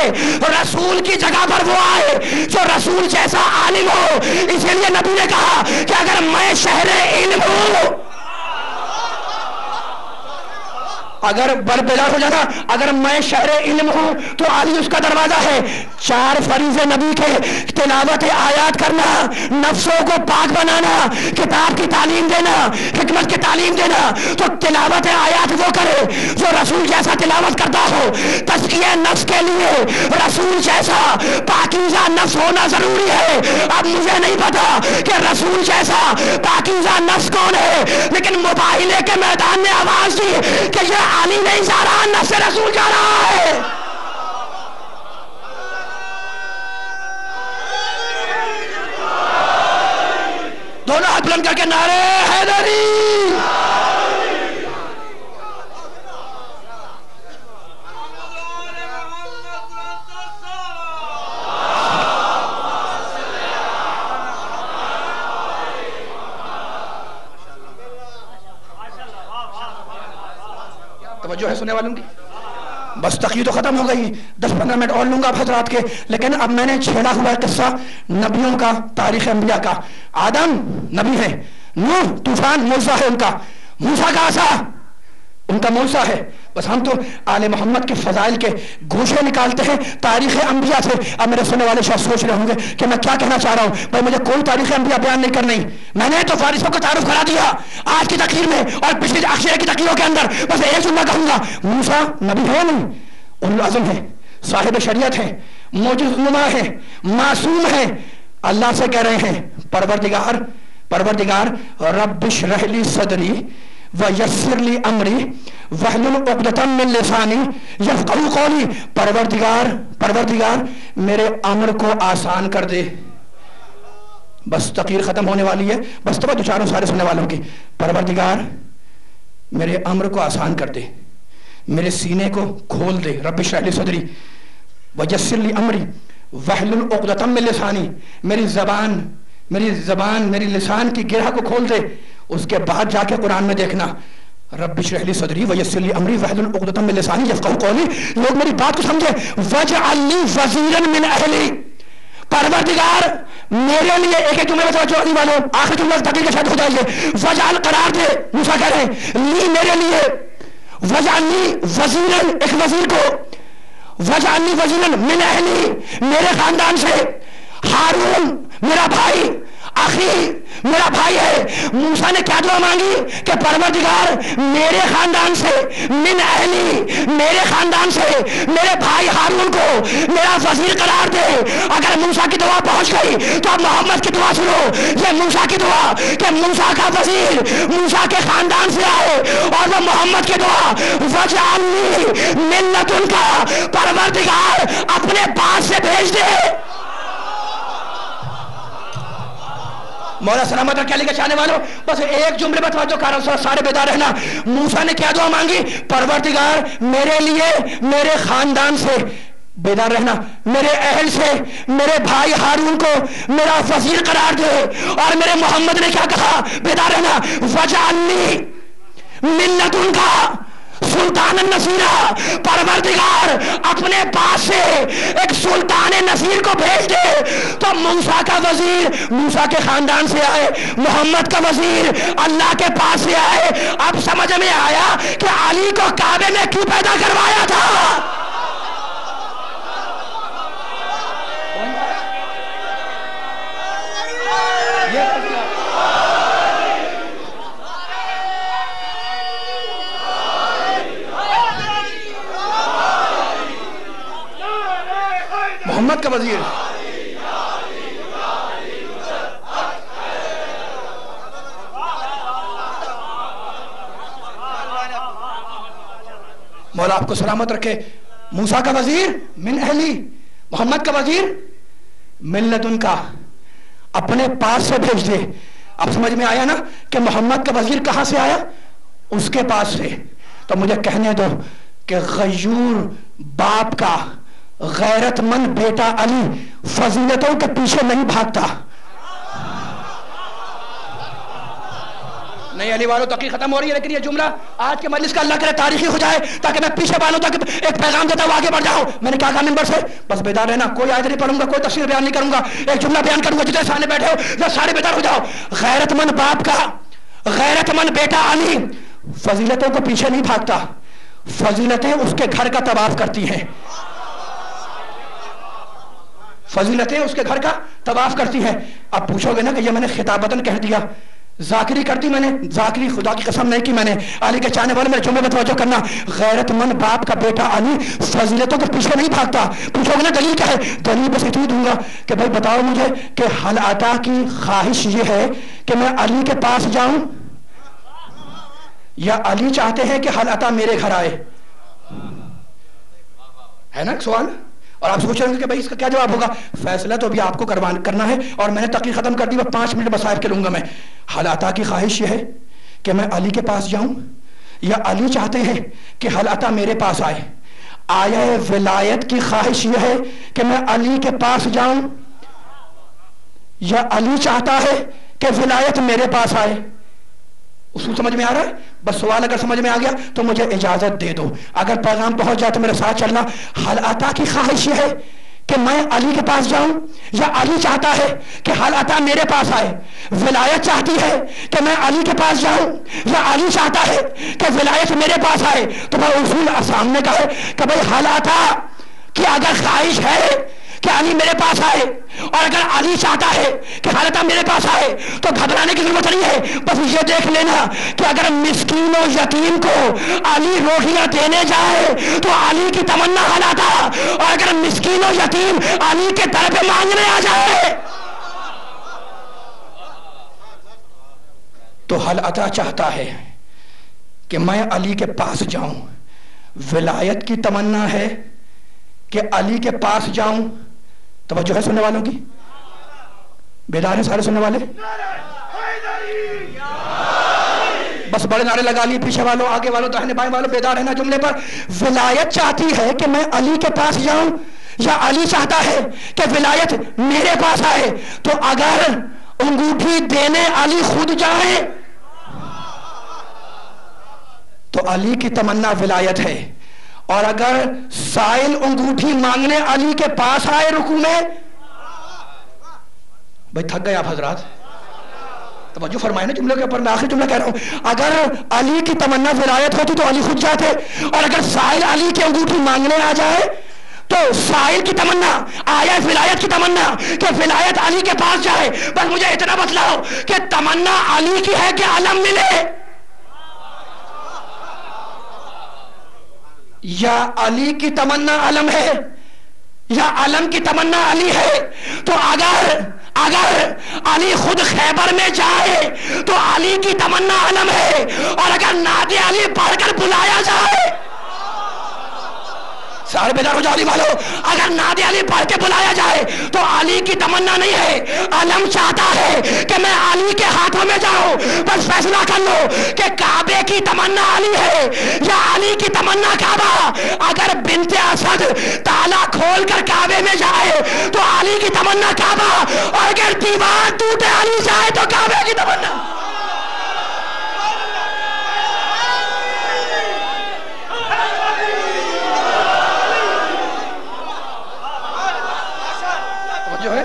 رسول کی جگہ پر وہ آئے جو رسول جیسا عالم ہو۔ اسی لیے نبی نے کہا کہ اگر میں شہر علم ہوں، اگر بیدار ہو جانا، اگر میں شہر علم ہوں تو علی اس کا دروازہ ہے۔ 4 فریضے نبی کے، تلاوت آیات کرنا، نفسوں کو پاک بنانا، کتاب کی تعلیم دینا، حکمت کی تعلیم دینا۔ تو تلاوت آیات وہ کرے جو رسول جیسا تلاوت کرتا ہو۔ تزکیہ نفس کے لیے رسول جیسا پاکیزہ نفس ہونا ضروری ہے۔ اب مجھے نہیں پتا کہ رسول جیسا پاکیزہ نفس کون ہے، لیکن مباہلے کے میدان نے آواز دی کہ یہ علی نہیں جا رہا، نفس رسول جا رہا ہے۔ دونوں ہاتھ بلند کر کے نعرے حیدری۔ توجہ ہے سننے والوں کی؟ بس تقریر تو ختم ہو گئی، 10-15 منٹ اور لوں گا آپ حضرات کے، لیکن اب میں نے چھیڑا ہوا قصہ نبیوں کا، تاریخ انبیاء کا۔ آدم نبی ہے، نوح طوفان موسیٰ ہے ان کا، موسیٰ کا عصا ان کا موسیٰ ہے۔ بس ہم تو آل محمد کے فضائل کے گوشے نکالتے ہیں تاریخ انبیاء سے۔ اب میرے سننے والے شاید سوچ رہے ہوں گے کہ میں کیا کہنا چاہ رہا ہوں، بھائی مجھے کوئی تاریخ انبیاء بیان نہیں کرنی، میں نے تو فارسوں کو تعارف کرا دیا آج کی تقریر میں اور پچھلی اکثر کی تقریروں کے اندر۔ بس ایک جملہ کہوں گا، موسیٰ نبی ہے نہیں، اولو العزم ہے، صاحب شریعت ہے، معجز نما ہے، معصوم ہے۔ اللہ سے کہہ رہے ہیں پروردگار رب اشرح لی صدری ویسر لی امری واحلل عقدۃ من لسانی یفقہوا قولی۔ پروردگار میرے امر کو آسان کر دے۔ بس تقریر ختم ہونے والی ہے، بس توجہ چاروں سارے سننے والوں کی۔ پروردگار میرے امر کو آسان کر دے، میرے سینے کو کھول دے۔ رب اشرح لی صدری ویسر لی امری واحلل عقدۃ من لسانی، میری زبان میری لسان کی گرہ کو کھول دے۔ اس کے بعد جا کے قرآن میں دیکھنا، رب اشرح لی صدری ویسر لی امری واحلل عقدۃ من لسانی یفقہوا قولی۔ لوگ میری بات کو سمجھے، واجعل لی وزیرا من اہلی۔ پروردگار میرے لیے، ایک جملے میں توجہ علی والوں، آخری جملہ تقریر کے شاید ہو جائے، وجعل قرار دے۔ موسیٰ کہہ رہے ہیں لی میرے لیے، وجعل لی وزیرا ایک وزیر کو، وجعل لی وزیرا من اہلی میرے خاندان سے، ہارون میرا بھائی، اخی میرا بھائی ہے۔ موسیٰ نے کیا دعا مانگی کہ پروردگار میرے خاندان سے، من اہلی میرے خاندان سے میرے بھائی ہارون کو میرا وزیر قرار دے۔ اگر موسیٰ کی دعا پہنچ گئی تو اب محمد کی دعا سنو، یہ موسیٰ کی دعا کہ موسیٰ کا وزیر موسیٰ کے خاندان سے آئے، اور وہ محمد کی دعا وجعلنی من لدنک، پروردگار اپنے پاس سے بھیج دے۔ مولا سلامت رکھے علی کے چاہنے والوں، بس ایک جملے میں توجہ کر رہا ہوں، سارے بیدار رہنا۔ موسیٰ نے کیا دعا مانگی؟ پروردگار میرے لیے میرے خاندان سے، بیدار رہنا، میرے اہل سے میرے بھائی ہارون کو میرا وزیر قرار دے۔ اور میرے محمد نے کیا کہا؟ بیدار رہنا، وجعلنی من لدنک سلطان النصیرہ، پروردگار اپنے پاس سے ایک سلطان نصیر کو بھیج دے۔ تو موسیٰ کا وزیر موسیٰ کے خاندان سے آئے، محمد کا وزیر اللہ کے پاس سے آئے۔ اب سمجھ میں آیا کہ علی کو کعبے میں کیوں پیدا کروایا تھا۔ محمد کا وزیر، مولا آپ کو سلامت رکھے۔ موسیٰ کا وزیر من اہلی، محمد کا وزیر من لدنک، اپنے پاس سے بھیج دے۔ اب سمجھ میں آیا نا کہ محمد کا وزیر کہاں سے آیا؟ اس کے پاس سے۔ تو مجھے کہنے دو کہ غیور باپ کا غیرت مند بیٹا علی فضیلتوں کے پیچھے نہیں بھاگتا. نہیں علی والوں تقریر ختم ہو رہی ہے، لیکن یہ جملہ آج کے مجلس کا اللہ کرے تاریخی ہو جائے تاکہ میں پیچھے والوں تک ایک پیغام دیتا ہوں، آگے بڑھ جاؤں. میں نے کہا ممبر سے بس بیدار رہنا، کوئی آیت نہیں پڑھوں گا، کوئی تفسیر بیان نہیں کروں گا، ایک جملہ بیان کروں گا. جتنے سامنے بیٹھے ہو جو سارے بیدار ہو جاؤ. غیرت مند باپ کا غیرت مند بیٹا علی فضیلتوں کو پیچھے نہیں بھاگتا، فضیلتیں اس کے گھر کا طواف کرتی ہیں. فضیلتیں اس کے گھر کا طواف کرتی ہیں. اب پوچھو گے نا کہ یہ میں نے خطابتاً کہہ دیا، ذاکری کر دی میں نے؟ ذاکری خدا کی قسم نہیں کی میں نے. علی کے چاہنے والے میرے جملے میں توجہ کرنا، غیرت مند باپ کا بیٹا علی فضیلتوں کے پیچھے نہیں بھاگتا. پوچھو گے نا دلیل کیا ہے؟ دلیل بس اتنی دوں گا کہ بھائی بتاؤ مجھے کہ حل عطا کی خواہش یہ ہے کہ میں علی کے پاس جاؤں یا علی چاہتے ہیں کہ حل عطا میرے گھر آئے؟ ہے نا سوال؟ اور آپ سوچ رہے ہیں کہ بھائی اس کا کیا جواب ہوگا. فیصلہ تو ابھی آپ کو کرنا ہے، اور میں نے تقریر ختم کر دی، وہ 5 منٹ بصائر کے لوں گا. میں حل عطا کی خواہش یہ ہے کہ میں علی کے پاس جاؤں یا علی چاہتے ہیں کہ حل عطا میرے پاس آئے؟ آیا ولایت کی خواہش یہ ہے کہ میں علی کے پاس جاؤں یا علی چاہتا ہے کہ ولایت میرے پاس آئے؟ اصول سمجھ میں آ رہا ہے؟ بس سوال اگر سمجھ میں آ گیا تو مجھے اجازت دے دو، اگر پیغام پہنچ جائے تو میرے ساتھ چلنا. حل عطا کی خواہش یہ ہے کہ میں علی کے پاس جاؤں یا علی چاہتا ہے کہ حل عطا میرے پاس آئے؟ ولایت چاہتی ہے کہ میں علی کے پاس جاؤں یا علی چاہتا ہے کہ ولایت میرے پاس آئے؟ تو میں اصول سامنے کا ہے کہ بھائی حل عطا کی اگر خواہش ہے کہ علی میرے پاس آئے اور اگر علی چاہتا ہے کہ حل عطا میرے پاس آئے تو گھبرانے کی ضرورت نہیں ہے. بس یہ دیکھ لینا کہ اگر مسکین و یتیم کو علی روٹیاں دینے جائے تو علی کی تمنا حل عطا، اور اگر مسکین و یتیم علی کے در پہ مانگنے آ جائے تو حل عطا چاہتا ہے کہ میں علی کے پاس جاؤں. ولایت کی تمنا ہے کہ علی کے پاس جاؤں. توجہ ہے سننے والوں کی؟ بیدار ہیں سارے سننے والے؟ بس بڑے نعرے لگا لیے، پیچھے والوں آگے والوں داہنے بائیں والوں بیدار ہے نا جملے پر. ولایت چاہتی ہے کہ میں علی کے پاس جاؤں یا علی چاہتا ہے کہ ولایت میرے پاس آئے؟ تو اگر انگوٹھی دینے علی خود جائے تو علی کی تمنا ولایت ہے، اور اگر سائل انگوٹھی مانگنے علی کے پاس آئے رکوع میں، بھائی تھک گئے آپ حضرات؟ توجہ فرمائے نا جملے کے اوپر. میں آخری جملہ کہہ رہا ہوں، اگر علی کی تمنا ولایت ہوتی تو علی خود جاتے، اور اگر سائل علی کی انگوٹھی مانگنے آ جائے تو سائل کی تمنا آیا ولایت کی تمنا کہ ولایت علی کے پاس جائے. بس مجھے اتنا بتلاؤ کہ تمنا علی کی ہے کہ علم ملے، یا علی کی تمنا علم ہے یا علم کی تمنا علی ہے؟ تو اگر علی خود خیبر میں جائے تو علی کی تمنا علم ہے، اور اگر ناد علی پڑھ کر بلایا جائے، سارے بیدار ہو جاؤ علی والو، اگر ناد علی پڑھ کے بلایا جائے تو علی کی تمنا نہیں ہے، علم چاہتا ہے کہ میں علی کے ہاتھوں میں جاؤں. بس فیصلہ کر لو کہ کعبے کی تمنا علی ہے یا علی کی تمنا کعبہ. اگر بنت اسد تالا کھول کر کعبے میں جائے تو علی کی تمنا کعبہ، اور اگر دیوار ٹوٹے علی جائے تو کعبے کی تمنا. جو ہے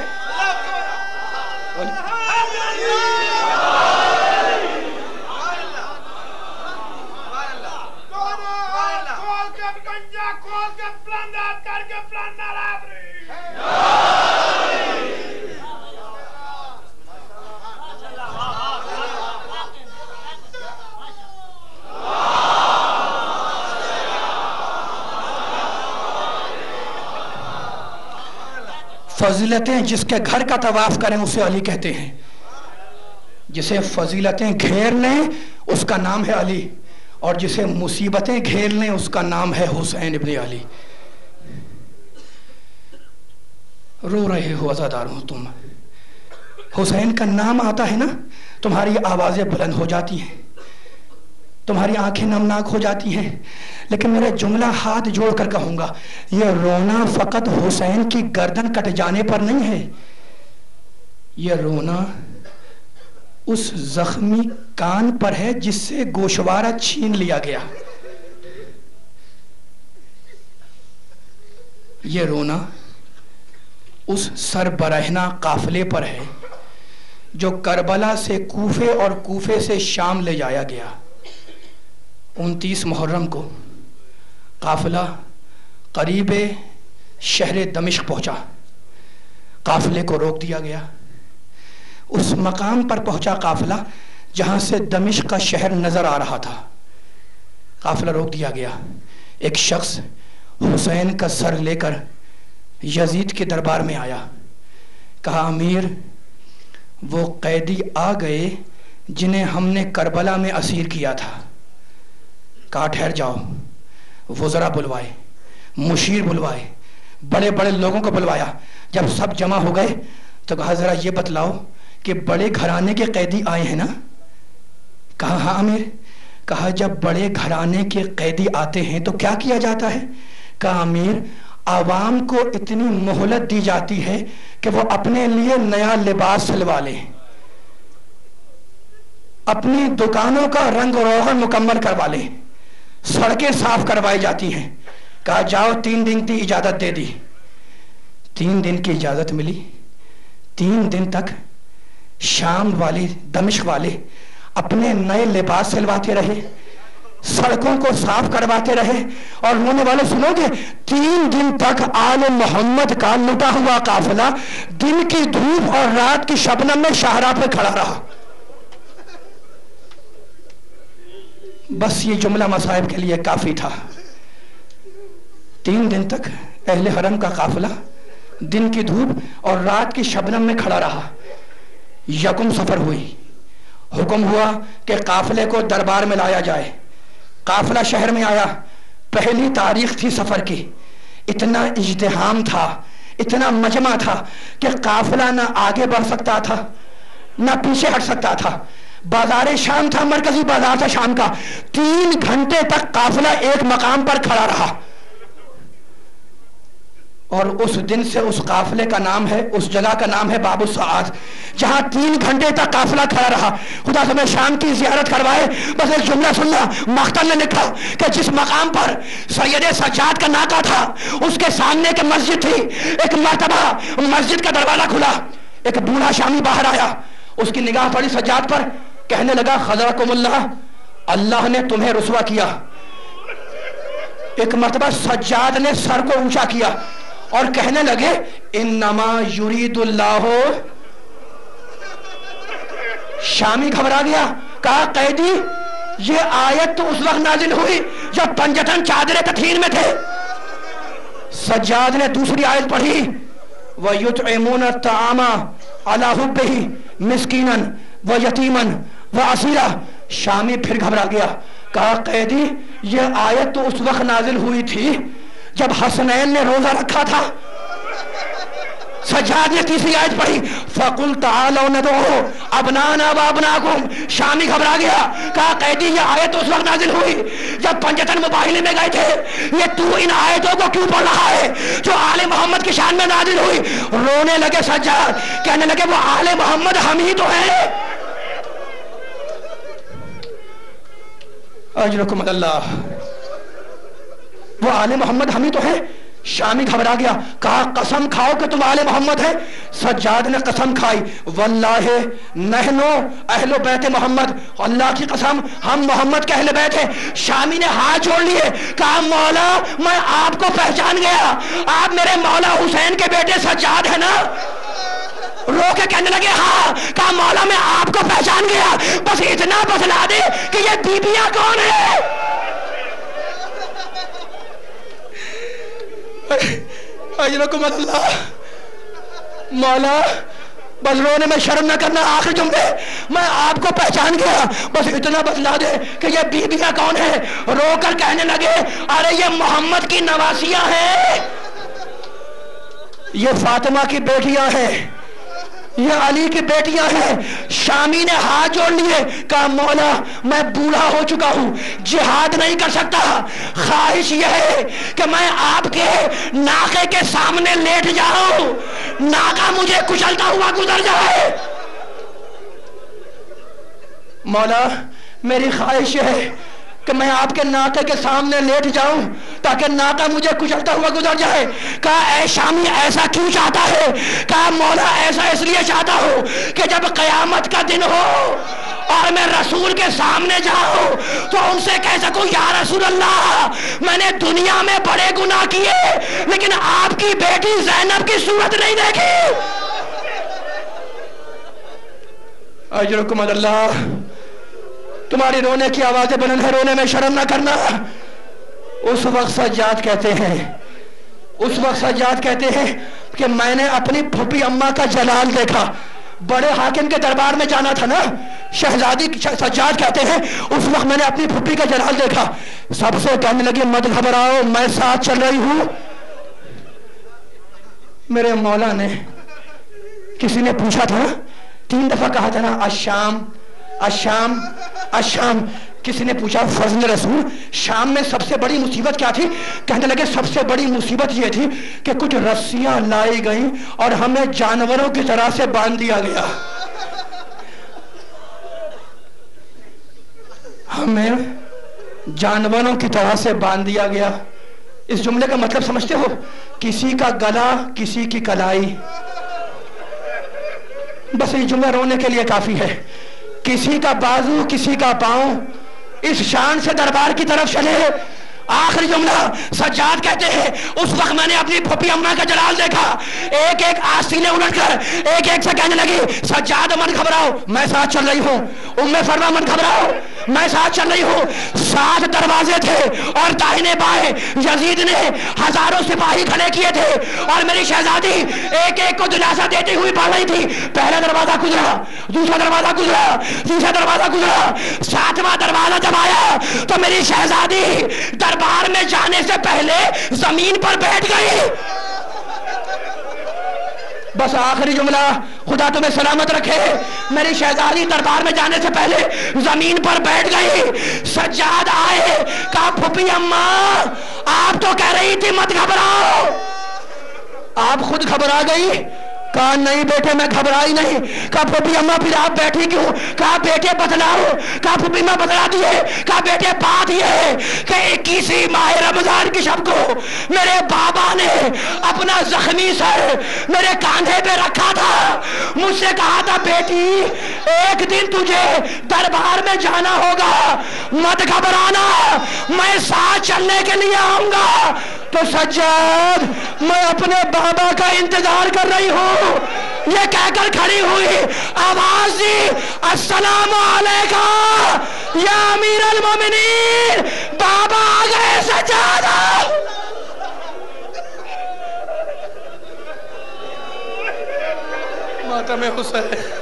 فضیلتیں جس کے گھر کا طواف کریں اسے علی کہتے ہیں، جسے فضیلتیں گھیر لیں اس کا نام ہے علی، اور جسے مصیبتیں گھیر لیں اس کا نام ہے حسین ابن علی. رو رہے ہو عزاداروں تم، حسین کا نام آتا ہے نا تمہاری آوازیں بلند ہو جاتی ہیں. تمہاری آنکھیں نمناک ہو جاتی ہیں، لیکن میرا جملہ ہاتھ جوڑ کر کہوں گا، یہ رونا فقط حسین کی گردن کٹ جانے پر نہیں ہے، یہ رونا اس زخمی کان پر ہے جس سے گوشوارہ چھین لیا گیا. یہ رونا اس سر برہنہ قافلے پر ہے جو کربلا سے کوفے اور کوفے سے شام لے جایا گیا. 29 محرم کو قافلہ قریب شہر دمشق پہنچا. قافلے کو روک دیا گیا. اس مقام پر پہنچا قافلہ جہاں سے دمشق کا شہر نظر آ رہا تھا. قافلہ روک دیا گیا. ایک شخص حسین کا سر لے کر یزید کے دربار میں آیا. کہا امیر وہ قیدی آ گئے جنہیں ہم نے کربلا میں اسیر کیا تھا. کہا ٹھہر جاؤ. وزراء بلوائے، مشیر بلوائے، بڑے بڑے لوگوں کو بلوایا. جب سب جمع ہو گئے تو کہا ذرا یہ بتلاؤ کہ بڑے گھرانے کے قیدی آئے ہیں نا؟ کہا ہاں امیر. کہا جب بڑے گھرانے کے قیدی آتے ہیں تو کیا کیا جاتا ہے؟ کہا امیر عوام کو اتنی مہلت دی جاتی ہے کہ وہ اپنے لیے نیا لباس سلوا لیں، اپنی دکانوں کا رنگ روغن مکمل کروا لیں، سڑکیں صاف کروائی جاتی ہیں. کہا جاؤ 3 دن کی اجازت دے دی. 3 دن کی اجازت ملی. 3 دن تک شام والے دمشق والے اپنے نئے لباس سلواتے رہے، سڑکوں کو صاف کرواتے رہے. اور رونے والے سنو گے 3 دن تک آل محمد کا لٹا ہوا قافلہ دن کی دھوپ اور رات کی شبنم میں شاہراہ پہ کھڑا رہا. بس یہ جملہ مصائب کے لیے کافی تھا. 3 دن تک اہل حرم کا قافلہ دن کی دھوپ اور رات کی شبنم میں کھڑا رہا. یکم سفر ہوئی. حکم ہوا کہ قافلے کو دربار میں لایا جائے. قافلہ شہر میں آیا. پہلی تاریخ تھی سفر کی. اتنا اجتحام تھا، اتنا مجمع تھا کہ قافلہ نہ آگے بڑھ سکتا تھا نہ پیچھے ہٹ سکتا تھا. بازار شام تھا، مرکزی بازار تھا شام کا. 3 گھنٹے تک قافلہ ایک مقام پر کھڑا رہا. اور اس دن سے اس قافلے کا نام ہے، اس جگہ کا نام ہے باب السعاد، جہاں 3 گھنٹے تک قافلہ کھڑا رہا. خدا سے میں شام کی زیارت کروائے. بس ایک جملہ سننا. مختل نے لکھا کہ جس مقام پر سید سجاد کا ناکہ تھا اس کے سامنے کی مسجد تھی. ایک مرتبہ مسجد کا دروازہ کھلا، ایک بوڑھا شامی باہر آیا. اس کی نگاہ پڑی سجاد پر، کہنے لگا خذرکم اللہ، اللہ نے تمہیں رسوا کیا. ایک مرتبہ سجاد نے سر کو اونچا کیا اور کہنے لگے انما یرید اللہ. شامی گھبرا گیا. کہا قیدی یہ آیت تو اس وقت نازل ہوئی جب پنجتن چادر تطہیر میں تھے. سجاد نے دوسری آیت پڑھی وَيُطْعِمُونَ الطَّعَامَ عَلَى حُبِّهِ مِسْكِينًا وَيَتِيمًا وَأَسِيرًا. شامی پھر گھبرا گیا. کہا قیدی یہ آیت تو اس وقت نازل ہوئی تھی جب حسنین نے روزہ رکھا تھا. سجاد نے تیسری آیت پڑھی فَقُلْ تَعَالَوْا نَدْعُوا أَبْنَاءَنَا وَأَبْنَاءَكُمْ. شامی گھبرا گیا. کہا قیدی یہ آیت اس وقت نازل ہوئی جب پنجتن مباہلے میں گئے تھے. یہ تو ان آیتوں کو کیوں پڑھ رہا ہے جو آل محمد کی شان میں نازل ہوئی؟ رونے لگے سجاد، کہنے لگے وہ آل محمد ہم ہی تو ہیں. اجرکم اللہ. وہ آل محمد ہم ہی تو ہیں. شامی گھبرا گیا. کہا قسم کھاؤ کہ تم آل محمد ہے. سجاد نے قسم کھائی واللہ نحنو اہل بیت محمد، اللہ کی قسم ہم محمد کے اہل بیت ہیں. شامی نے ہاتھ جوڑ لیے. کہا مولا میں آپ کو پہچان گیا، آپ میرے مولا حسین کے بیٹے سجاد ہیں نا؟ رو کے کہنے لگے ہاں. کہا مولا میں آپ کو پہچان گیا، بس اتنا بتلا دے کہ یہ بیبیاں کون ہیں. اجرکم اللہ. مولا بس رونے میں شرم نہ کرنا. آخر جملے میں آپ کو پہچان گیا، بس اتنا بتلا دے کہ یہ بیبیاں کون ہیں. رو کر کہنے لگے ارے یہ محمد کی نواسیاں ہیں، یہ فاطمہ کی بیٹیاں ہیں، یہ علی کی بیٹیاں ہیں. شامی نے ہاتھ جوڑ لیے, کہا مولا میں بوڑھا ہو چکا ہوں, جہاد نہیں کر سکتا, خواہش یہ ہے کہ میں آپ کے ناقے کے سامنے لیٹ جاؤں, ناقہ مجھے کچلتا ہوا گزر جائے. مولا میری خواہش ہے کہ میں آپ کے ناقے کے سامنے لیٹ جاؤں تاکہ ناقہ مجھے کچلتا ہوا گزر جائے. کہا اے شامی ایسا کیوں چاہتا ہے؟ کہا مولا ایسا اس لیے چاہتا ہوں کہ جب قیامت کا دن ہو اور میں رسول کے سامنے جاؤں تو ان سے کہہ سکوں یا رسول اللہ میں نے دنیا میں بڑے گناہ کیے لیکن آپ کی بیٹی زینب کی صورت نہیں دیکھی. اجرکم اللہ. تمہاری رونے کی آوازیں بلند ہے, رونے میں شرم نہ کرنا. اس وقت سجاد کہتے ہیں کہ میں نے اپنی پھوپھی اماں کا جلال دیکھا. بڑے حاکم کے دربار میں جانا تھا نا, شہزادی سجاد کہتے ہیں اس وقت میں نے اپنی پھوپھی کا جلال دیکھا. سب سے کہنے لگی مت گھبراؤ میں ساتھ چل رہی ہوں. میرے مولا نے, کسی نے پوچھا تھا 3 دفعہ کہا تھا نا الشام الشام الشام. کسی نے پوچھا فضل رسول شام میں سب سے بڑی مصیبت کیا تھی؟ کہنے لگے سب سے بڑی مصیبت یہ تھی کہ کچھ رسیاں لائی گئیں اور ہمیں جانوروں کی طرح سے باندھ دیا گیا. ہمیں جانوروں کی طرح سے باندھ دیا گیا. اس جملے کا مطلب سمجھتے ہو؟ کسی کا گلا کسی کی کلائی. بس یہ جملہ رونے کے لیے کافی ہے. کسی کا بازو کسی کا پاؤں, اس شان سے دربار کی طرف چلے. آخری جملہ سجاد کہتے ہیں اس وقت میں نے اپنی پھوپھی اماں کا جلال دیکھا. ایک ایک آستینیں الٹ کر ایک ایک سے کہنے لگی سجاد مت گھبراؤ میں ساتھ چل رہی ہوں, ام فروا مت گھبراؤ میں ساتھ چل رہی ہوں. 7 دروازے تھے اور داہنے بائیں یزید نے ہزاروں سپاہی کھڑے کیے تھے اور میری شہزادی ایک ایک کو دلاسا دیتی ہوئی پڑھ رہی تھی. پہلا دروازہ گزرا, دوسرا دروازہ گزرا, تیسرا دروازہ گزرا, 7واں دروازہ جب آیا تو میری شہزادی دربار میں جانے سے پہلے زمین پر بیٹھ گئی. بس آخری جملہ خدا تمہیں سلامت رکھے. میری شہزادی دربار میں جانے سے پہلے زمین پر بیٹھ گئی. سجاد آئے, کہا پھوپھی اماں آپ تو کہہ رہی تھی مت گھبراؤ, آپ خود گھبرا گئی. کہا نہیں بیٹے میں گھبرائی نہیں. کہا پھوپھی اماں پھر آپ بیٹھی کیوں؟ کہا بیٹے بتلاؤ. کہا پھوپھی اماں بتلا دیے. کہا بیٹے بات یہ ہے کہ 21 ماہ رمضان کی شب کو میرے بابا نے اپنا زخمی سر میرے کاندھے پہ رکھا تھا. مجھ سے کہا تھا بیٹی ایک دن تجھے دربار میں جانا ہوگا, مت گھبرانا میں ساتھ چلنے کے لیے آؤں گا. تو سجاد میں اپنے بابا کا انتظار کر رہی ہوں. یہ کہہ کر کھڑی ہوئی, آواز دی السلام علیکم یا امیر المومنین. بابا آ گئے سجاد. ماتم حسین